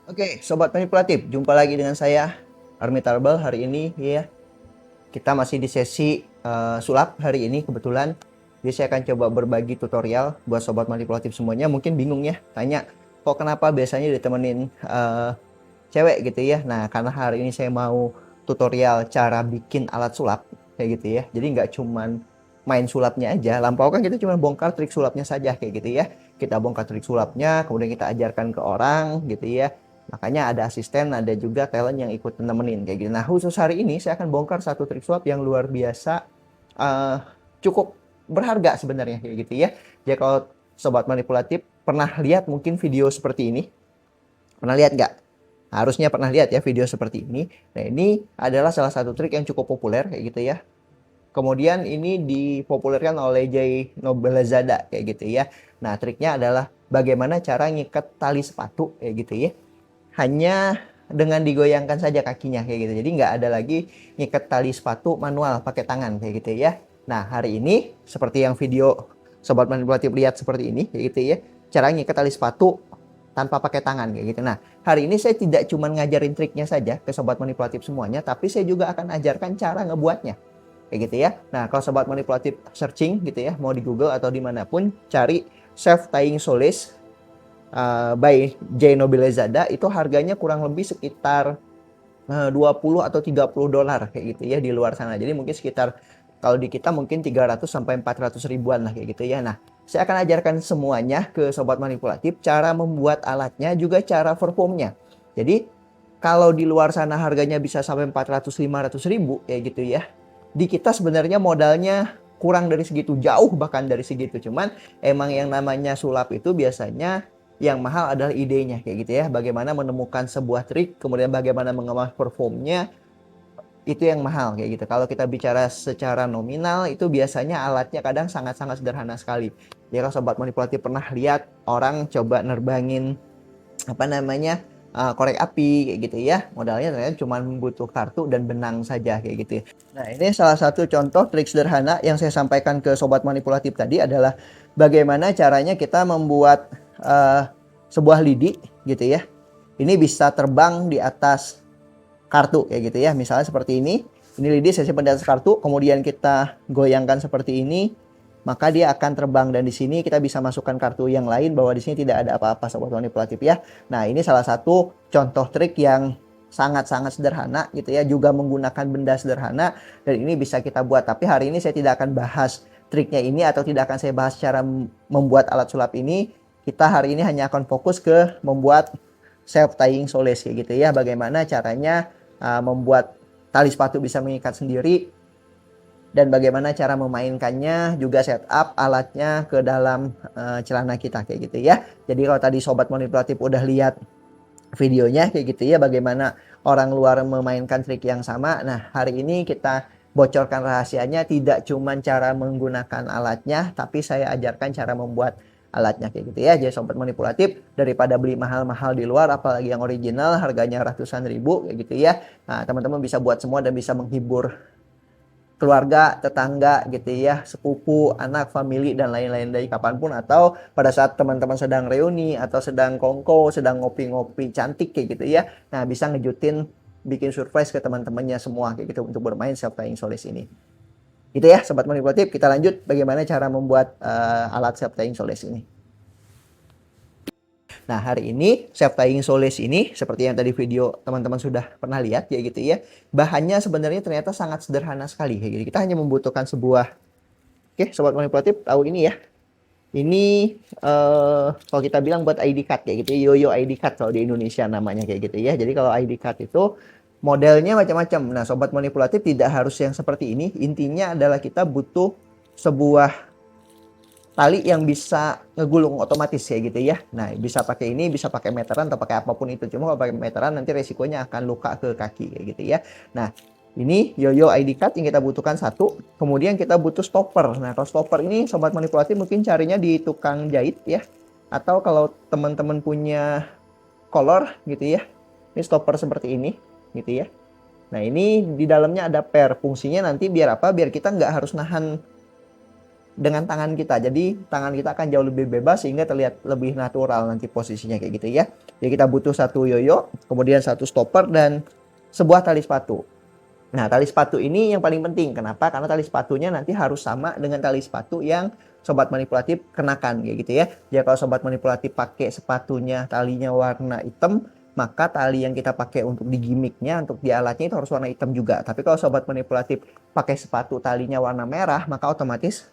Oke, sobat manipulatif, jumpa lagi dengan saya Army Tarbal hari ini ya. Kita masih di sesi sulap hari ini kebetulan. Jadi saya akan coba berbagi tutorial buat sobat manipulatif semuanya. Mungkin bingung ya, tanya kok kenapa biasanya ditemenin cewek gitu ya. Nah, karena hari ini saya mau tutorial cara bikin alat sulap kayak gitu ya. Jadi nggak cuman main sulapnya aja. Lampau kan kita cuma bongkar trik sulapnya saja kayak gitu ya. Kita bongkar trik sulapnya, kemudian kita ajarkan ke orang gitu ya. Makanya ada asisten, ada juga talent yang ikut nemenin kayak gitu. Nah, khusus hari ini saya akan bongkar satu trik sulap yang luar biasa, uh, cukup berharga sebenarnya kayak gitu ya. Jadi kalau sobat manipulatif pernah lihat mungkin video seperti ini, pernah lihat nggak? Harusnya pernah lihat ya video seperti ini. Nah, ini adalah salah satu trik yang cukup populer kayak gitu ya. Kemudian ini dipopulerkan oleh Jay Nobelzada kayak gitu ya. Nah, triknya adalah bagaimana cara ngikat tali sepatu kayak gitu ya. Hanya dengan digoyangkan saja kakinya kayak gitu. Jadi nggak ada lagi ngikat tali sepatu manual pakai tangan kayak gitu ya. Nah, hari ini seperti yang video sobat manipulatif lihat seperti ini kayak gitu ya. Cara ngikat tali sepatu tanpa pakai tangan kayak gitu. Nah, hari ini saya tidak cuma ngajarin triknya saja ke sobat manipulatif semuanya, tapi saya juga akan ajarkan cara ngebuatnya kayak gitu ya. Nah, kalau sobat manipulatif searching gitu ya, mau di Google atau dimanapun, cari self tying soles by Jay Nobelezada, itu harganya kurang lebih sekitar 20 atau 30 dolar kayak gitu ya di luar sana. Jadi mungkin sekitar kalau di kita mungkin 300 sampai 400 ribuan lah kayak gitu ya. Nah, saya akan ajarkan semuanya ke sobat manipulatif, cara membuat alatnya juga cara performnya. Jadi kalau di luar sana harganya bisa sampai 400-500 ribu kayak gitu ya. Di kita sebenarnya modalnya kurang dari segitu, jauh bahkan dari segitu. Cuman emang yang namanya sulap itu biasanya yang mahal adalah idenya kayak gitu ya. Bagaimana menemukan sebuah trik, kemudian bagaimana mengemas performnya, itu yang mahal kayak gitu. Kalau kita bicara secara nominal itu biasanya alatnya kadang sangat-sangat sederhana sekali. Jadi kalau sobat manipulatif pernah lihat orang coba nerbangin apa namanya korek api kayak gitu ya, modalnya ternyata cuma butuh kartu dan benang saja kayak gitu. Nah, ini salah satu contoh trik sederhana yang saya sampaikan ke sobat manipulatif tadi adalah bagaimana caranya kita membuat sebuah lidi gitu ya. Ini bisa terbang di atas kartu kayak gitu ya. Misalnya seperti ini. Ini lidi saya simpan di atas kartu, kemudian kita goyangkan seperti ini, maka dia akan terbang dan di sini kita bisa masukkan kartu yang lain bahwa di sini tidak ada apa-apa sobat manipulatif ya. Nah, ini salah satu contoh trik yang sangat-sangat sederhana gitu ya, juga menggunakan benda sederhana dan ini bisa kita buat. Tapi hari ini saya tidak akan bahas triknya ini atau tidak akan saya bahas cara membuat alat sulap ini. Kita hari ini hanya akan fokus ke membuat self tying soles kayak gitu ya. Bagaimana caranya membuat tali sepatu bisa mengikat sendiri dan bagaimana cara memainkannya, juga setup alatnya ke dalam celana kita kayak gitu ya. Jadi kalau tadi sobat manipulatif udah lihat videonya kayak gitu ya, bagaimana orang luar memainkan trik yang sama. Nah, hari ini kita bocorkan rahasianya, tidak cuma cara menggunakan alatnya, tapi saya ajarkan cara membuat alatnya kayak gitu ya. Jadi sobat manipulatif, daripada beli mahal-mahal di luar, apalagi yang original harganya ratusan ribu kayak gitu ya. Nah, teman-teman bisa buat semua dan bisa menghibur keluarga, tetangga gitu ya, sepupu, anak, family, dan lain-lain dari kapanpun, atau pada saat teman-teman sedang reuni atau sedang kongko, sedang ngopi-ngopi cantik kayak gitu ya. Nah, bisa ngejutin bikin surprise ke teman-temannya semua kayak gitu untuk bermain self tying soles ini. Gitu ya, sobat manipulatif, kita lanjut bagaimana cara membuat alat self tying soles ini. Nah, hari ini self tying soles ini seperti yang tadi video teman-teman sudah pernah lihat ya gitu ya. Bahannya sebenarnya ternyata sangat sederhana sekali kayak gitu. Kita hanya membutuhkan sebuah, oke, sobat manipulatif tahu ini ya. Ini kalau kita bilang buat ID card kayak gitu, Yoyo ID card kalau di Indonesia namanya kayak gitu ya. Jadi kalau ID card itu modelnya macam-macam. Nah, sobat manipulatif tidak harus yang seperti ini. Intinya adalah kita butuh sebuah tali yang bisa ngegulung otomatis kayak gitu ya. Nah, bisa pakai ini, bisa pakai meteran atau pakai apapun itu. Cuma kalau pakai meteran nanti resikonya akan luka ke kaki kayak gitu ya. Nah, ini Yoyo ID card yang kita butuhkan satu. Kemudian kita butuh stopper. Nah, kalau stopper ini sobat manipulatif mungkin carinya di tukang jahit ya. Atau kalau teman-teman punya kolor gitu ya. Ini stopper seperti ini gitu ya. Nah, ini di dalamnya ada per. Fungsinya nanti biar apa? Biar kita nggak harus nahan dengan tangan kita. Jadi tangan kita akan jauh lebih bebas sehingga terlihat lebih natural nanti posisinya kayak gitu ya. Jadi kita butuh satu yoyo, kemudian satu stopper dan sebuah tali sepatu. Nah, tali sepatu ini yang paling penting. Kenapa? Karena tali sepatunya nanti harus sama dengan tali sepatu yang sobat manipulatif kenakan kayak gitu ya. Jadi kalau sobat manipulatif pakai sepatunya talinya warna hitam, maka tali yang kita pakai untuk di gimmicknya, untuk di alatnya itu harus warna hitam juga. Tapi kalau sobat manipulatif pakai sepatu talinya warna merah, maka otomatis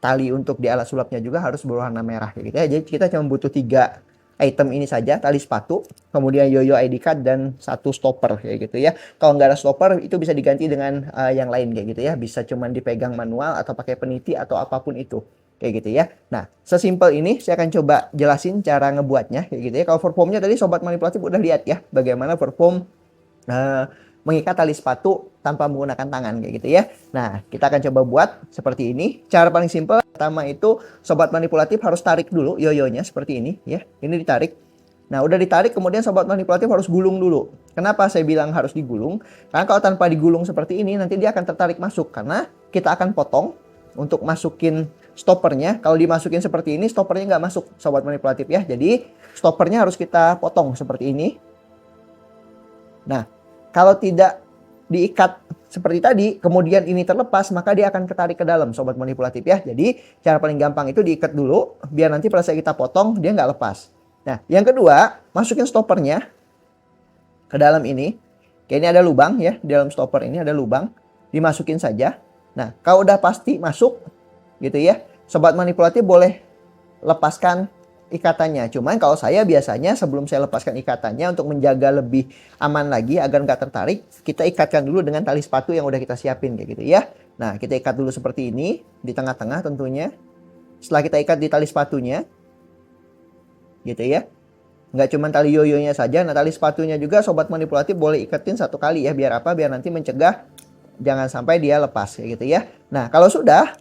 tali untuk di alat sulapnya juga harus berwarna merah kayak gitu ya. Jadi kita cuma butuh 3 item ini saja, tali sepatu, kemudian yoyo ID card dan satu stopper kayak gitu ya. Kalau nggak ada stopper itu bisa diganti dengan yang lain kayak gitu ya. Bisa cuman dipegang manual atau pakai peniti atau apapun itu kayak gitu ya. Nah, sesimpel ini saya akan coba jelasin cara ngebuatnya kayak gitu ya. Kalau performnya tadi sobat manipulatif udah lihat ya bagaimana perform mengikat tali sepatu tanpa menggunakan tangan kayak gitu ya. Nah, kita akan coba buat seperti ini. Cara paling simpel pertama itu sobat manipulatif harus tarik dulu yoyonya seperti ini ya. Ini ditarik. Nah, udah ditarik kemudian sobat manipulatif harus gulung dulu. Kenapa saya bilang harus digulung? Karena kalau tanpa digulung seperti ini nanti dia akan tertarik masuk karena kita akan potong untuk masukin stoppernya. Kalau dimasukin seperti ini stoppernya nggak masuk sobat manipulatif ya. Jadi stoppernya harus kita potong seperti ini. Nah, kalau tidak diikat seperti tadi, kemudian ini terlepas, maka dia akan ketarik ke dalam, sobat manipulatif ya. Jadi, cara paling gampang itu diikat dulu, biar nanti pada saat kita potong, dia nggak lepas. Nah, yang kedua, masukin stoppernya ke dalam ini. Kayak ini ada lubang ya, di dalam stopper ini ada lubang. Dimasukin saja. Nah, kalau udah pasti masuk, gitu ya, sobat manipulatif boleh lepaskan ikatannya. Cuman kalau saya biasanya sebelum saya lepaskan ikatannya untuk menjaga lebih aman lagi agar nggak tertarik, kita ikatkan dulu dengan tali sepatu yang udah kita siapin kayak gitu ya. Nah, kita ikat dulu seperti ini di tengah-tengah tentunya. Setelah kita ikat di tali sepatunya, gitu ya. Nggak cuma tali yoyonya saja, nah tali sepatunya juga sobat manipulatif boleh ikatin satu kali ya. Biar apa? Biar nanti mencegah jangan sampai dia lepas kayak gitu ya. Nah, kalau sudah,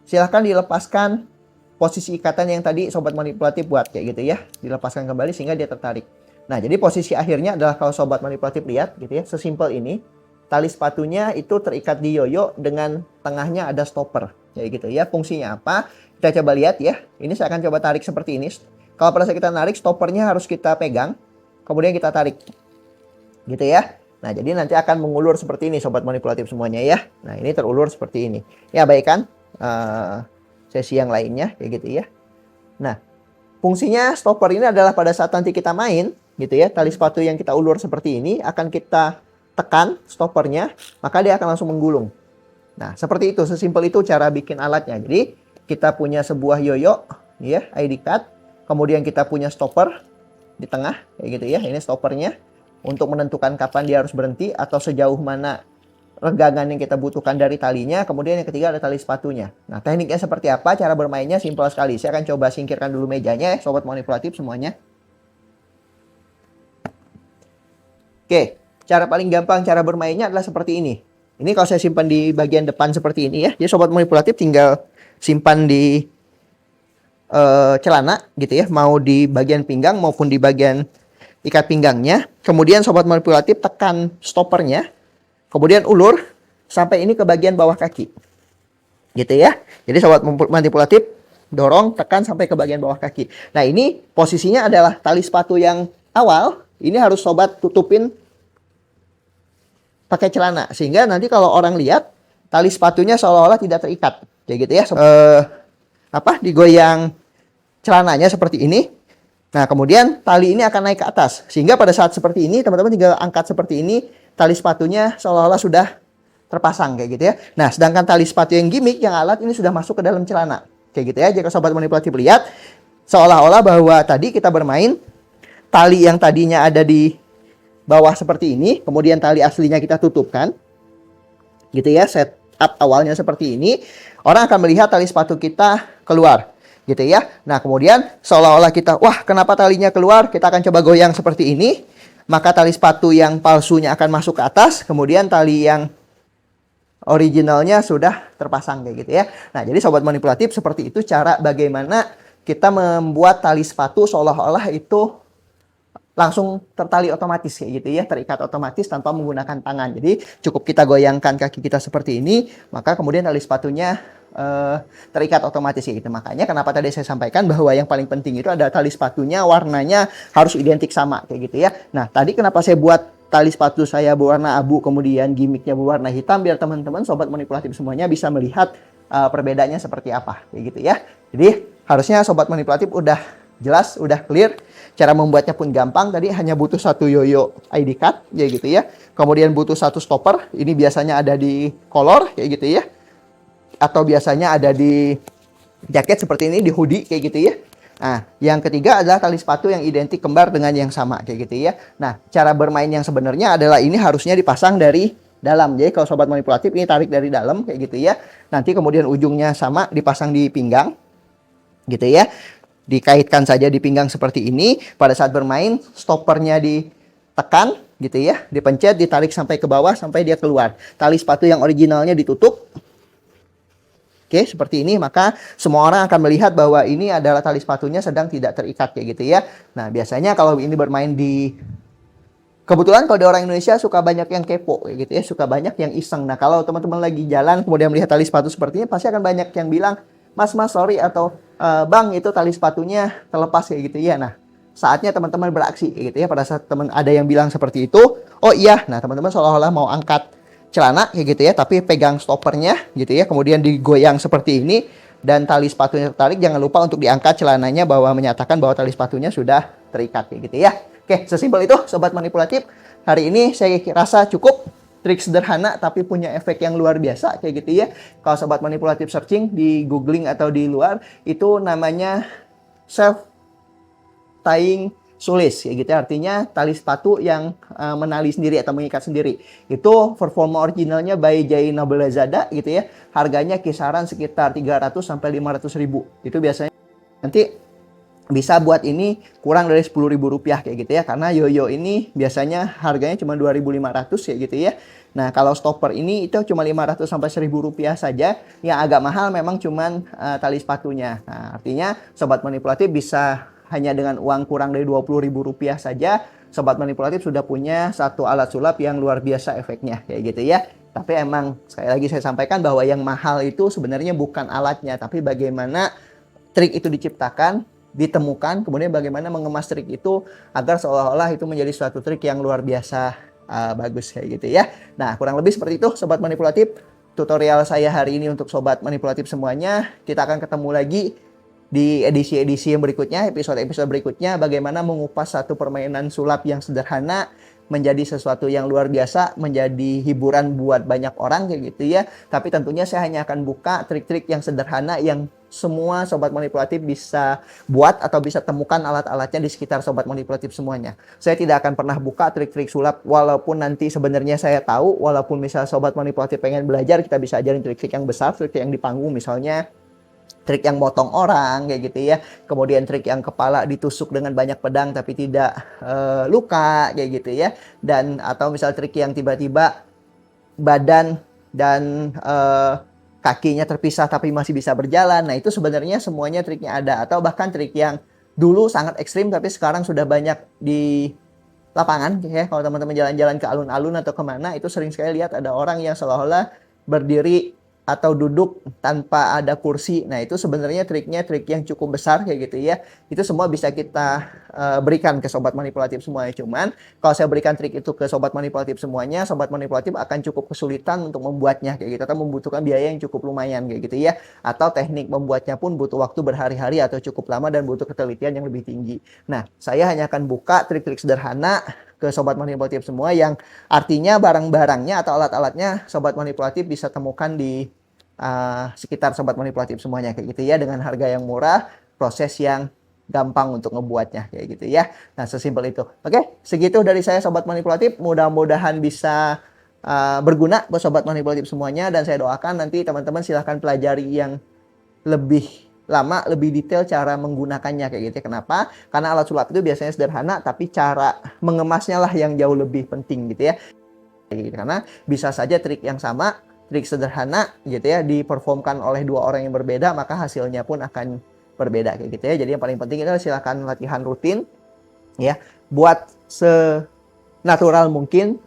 silahkan dilepaskan posisi ikatan yang tadi sobat manipulatif buat kayak gitu ya. Dilepaskan kembali sehingga dia tertarik. Nah, jadi posisi akhirnya adalah kalau sobat manipulatif lihat gitu ya, sesimpel ini. Tali sepatunya itu terikat di yoyo dengan tengahnya ada stopper kayak gitu ya. Fungsinya apa? Kita coba lihat ya. Ini saya akan coba tarik seperti ini. Kalau pada saat kita narik, stoppernya harus kita pegang, kemudian kita tarik. Gitu ya. Nah, jadi nanti akan mengulur seperti ini sobat manipulatif semuanya ya. Nah, ini terulur seperti ini. Ya, baik kan? Sesi yang lainnya kayak gitu ya. Nah, fungsinya stopper ini adalah pada saat nanti kita main gitu ya, tali sepatu yang kita ulur seperti ini akan kita tekan stoppernya, maka dia akan langsung menggulung. Nah, seperti itu, sesimpel itu cara bikin alatnya. Jadi, kita punya sebuah yoyo ya, ID card, kemudian kita punya stopper di tengah kayak gitu ya. Ini stoppernya untuk menentukan kapan dia harus berhenti atau sejauh mana regangan yang kita butuhkan dari talinya. Kemudian yang ketiga ada tali sepatunya. Nah, tekniknya seperti apa? Cara bermainnya simpel sekali. Saya akan coba singkirkan dulu mejanya ya, sobat manipulatif semuanya. Oke, cara paling gampang cara bermainnya adalah seperti ini. Ini kalau saya simpan di bagian depan seperti ini ya. Jadi sobat manipulatif tinggal simpan di celana gitu ya. Mau di bagian pinggang maupun di bagian ikat pinggangnya. Kemudian sobat manipulatif tekan stoppernya. Kemudian ulur sampai ini ke bagian bawah kaki. Gitu ya. Jadi sobat manipulatif dorong, tekan sampai ke bagian bawah kaki. Nah, ini posisinya adalah tali sepatu yang awal. Ini harus sobat tutupin pakai celana. Sehingga nanti kalau orang lihat, tali sepatunya seolah-olah tidak terikat. Kayak gitu ya. Digoyang celananya seperti ini. Nah, kemudian tali ini akan naik ke atas. Sehingga pada saat seperti ini, teman-teman tinggal angkat seperti ini. Tali sepatunya seolah-olah sudah terpasang kayak gitu ya. Nah, sedangkan tali sepatu yang gimmick, yang alat ini sudah masuk ke dalam celana. Kayak gitu ya. Jika sobat manipulatif lihat, seolah-olah bahwa tadi kita bermain, tali yang tadinya ada di bawah seperti ini, kemudian tali aslinya kita tutupkan. Gitu ya, setup awalnya seperti ini. Orang akan melihat tali sepatu kita keluar. Gitu ya. Nah, kemudian seolah-olah kita, wah kenapa talinya keluar? Kita akan coba goyang seperti ini. Maka tali sepatu yang palsunya akan masuk ke atas, kemudian tali yang originalnya sudah terpasang kayak gitu ya. Nah, jadi sobat manipulatif seperti itu cara bagaimana kita membuat tali sepatu seolah-olah itu langsung tertali otomatis kayak gitu ya, terikat otomatis tanpa menggunakan tangan. Jadi cukup kita goyangkan kaki kita seperti ini, maka kemudian tali sepatunya terikat otomatis kayak gitu. Makanya kenapa tadi saya sampaikan bahwa yang paling penting itu ada tali sepatunya warnanya harus identik sama kayak gitu ya. Nah, tadi kenapa saya buat tali sepatu saya berwarna abu, kemudian gimmicknya berwarna hitam, biar teman-teman sobat manipulatif semuanya bisa melihat perbedaannya seperti apa kayak gitu ya. Jadi harusnya sobat manipulatif udah jelas, udah clear. Cara membuatnya pun gampang. Tadi hanya butuh satu yoyo ID card ya gitu ya. Kemudian butuh satu stopper. Ini biasanya ada di kolor kayak gitu ya. Atau biasanya ada di jaket seperti ini, di hoodie kayak gitu ya. Nah, yang ketiga adalah tali sepatu yang identik kembar dengan yang sama kayak gitu ya. Nah, cara bermain yang sebenarnya adalah ini harusnya dipasang dari dalam. Jadi kalau sobat manipulatif ini tarik dari dalam kayak gitu ya. Nanti kemudian ujungnya sama dipasang di pinggang gitu ya. Dikaitkan saja di pinggang seperti ini. Pada saat bermain, stoppernya ditekan gitu ya, dipencet, ditarik sampai ke bawah sampai dia keluar. Tali sepatu yang originalnya ditutup. Oke, seperti ini, maka semua orang akan melihat bahwa ini adalah tali sepatunya sedang tidak terikat kayak gitu ya. Nah, biasanya kalau ini bermain di kebetulan kalau di orang Indonesia suka banyak yang kepo kayak gitu ya, suka banyak yang iseng. Nah, kalau teman-teman lagi jalan kemudian melihat tali sepatu seperti ini, pasti akan banyak yang bilang, Mas, sorry, atau Bang, itu tali sepatunya terlepas kayak gitu ya. Nah, saatnya teman-teman beraksi kayak gitu ya. Pada saat teman ada yang bilang seperti itu, oh iya, nah teman-teman seolah-olah mau angkat celana kayak gitu ya, tapi pegang stoppernya gitu ya, kemudian digoyang seperti ini dan tali sepatunya tertarik. Jangan lupa untuk diangkat celananya bahwa menyatakan bahwa tali sepatunya sudah terikat kayak gitu ya. Oke, sesimpel itu sobat manipulatif. Hari ini saya rasa cukup. Trik sederhana tapi punya efek yang luar biasa kayak gitu ya. Kalau sobat manipulatif searching di googling atau di luar, itu namanya self tying shoelace kayak gitu ya. Artinya tali sepatu yang menali sendiri atau mengikat sendiri. Itu performa originalnya by Jay Noble Lazada gitu ya. Harganya kisaran sekitar 300 sampai 500 ribu. Itu biasanya nanti bisa buat ini kurang dari 10.000 rupiah kayak gitu ya, karena yoyo ini biasanya harganya cuma 2.500 kayak gitu ya. Nah, kalau stopper ini itu cuma 500 sampai 1.000 rupiah saja. Yang agak mahal memang cuman tali sepatunya. Nah, artinya sobat manipulatif bisa hanya dengan uang kurang dari 20.000 rupiah saja, sobat manipulatif sudah punya satu alat sulap yang luar biasa efeknya kayak gitu ya. Tapi emang sekali lagi saya sampaikan bahwa yang mahal itu sebenarnya bukan alatnya, tapi bagaimana trik itu diciptakan, ditemukan, kemudian bagaimana mengemas trik itu agar seolah-olah itu menjadi suatu trik yang luar biasa bagus kayak gitu ya. Nah, kurang lebih seperti itu sobat manipulatif tutorial saya hari ini untuk sobat manipulatif semuanya. Kita akan ketemu lagi di edisi-edisi yang berikutnya, episode-episode berikutnya, bagaimana mengupas satu permainan sulap yang sederhana menjadi sesuatu yang luar biasa, menjadi hiburan buat banyak orang kayak gitu ya. Tapi tentunya saya hanya akan buka trik-trik yang sederhana yang semua sobat manipulatif bisa buat atau bisa temukan alat-alatnya di sekitar sobat manipulatif semuanya. Saya tidak akan pernah buka trik-trik sulap, walaupun nanti sebenarnya saya tahu, walaupun misalnya sobat manipulatif pengen belajar, kita bisa ajarin trik-trik yang besar, trik yang di panggung, misalnya trik yang motong orang kayak gitu ya, kemudian trik yang kepala ditusuk dengan banyak pedang tapi tidak luka kayak gitu ya, dan atau misal trik yang tiba-tiba badan dan kakinya terpisah tapi masih bisa berjalan. Nah, itu sebenarnya semuanya triknya ada, atau bahkan trik yang dulu sangat ekstrim tapi sekarang sudah banyak di lapangan ya. Kalau teman-teman jalan-jalan ke alun-alun atau kemana, itu sering sekali lihat ada orang yang seolah-olah berdiri atau duduk tanpa ada kursi. Nah, itu sebenarnya triknya trik yang cukup besar kayak gitu ya. Itu semua bisa kita berikan ke sobat manipulatif semuanya. Cuman kalau saya berikan trik itu ke sobat manipulatif semuanya, sobat manipulatif akan cukup kesulitan untuk membuatnya kayak gitu, atau membutuhkan biaya yang cukup lumayan kayak gitu ya. Atau teknik membuatnya pun butuh waktu berhari-hari atau cukup lama dan butuh ketelitian yang lebih tinggi. Nah, saya hanya akan buka trik-trik sederhana ke sobat manipulatif semua, yang artinya barang-barangnya atau alat-alatnya sobat manipulatif bisa temukan di sekitar sobat manipulatif semuanya kayak gitu ya, dengan harga yang murah, proses yang gampang untuk ngebuatnya kayak gitu ya. Nah, sesimpel itu. Oke, segitu dari saya sobat manipulatif. Mudah-mudahan bisa berguna buat sobat manipulatif semuanya, dan saya doakan nanti teman-teman silahkan pelajari yang lebih lama, lebih detail cara menggunakannya kayak gitu ya. Kenapa? Karena alat sulap itu biasanya sederhana, tapi cara mengemasnya lah yang jauh lebih penting gitu ya. Karena bisa saja trik yang sama, trik sederhana gitu ya, diperformkan oleh dua orang yang berbeda, maka hasilnya pun akan berbeda kayak gitu ya. Jadi yang paling penting adalah silakan latihan rutin ya, buat senatural mungkin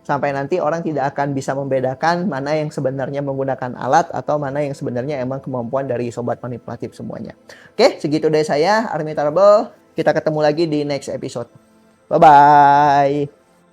sampai nanti orang tidak akan bisa membedakan mana yang sebenarnya menggunakan alat atau mana yang sebenarnya emang kemampuan dari sobat manipulatif semuanya. Oke, segitu dari saya, Army Tarbell. Kita ketemu lagi di next episode. Bye-bye.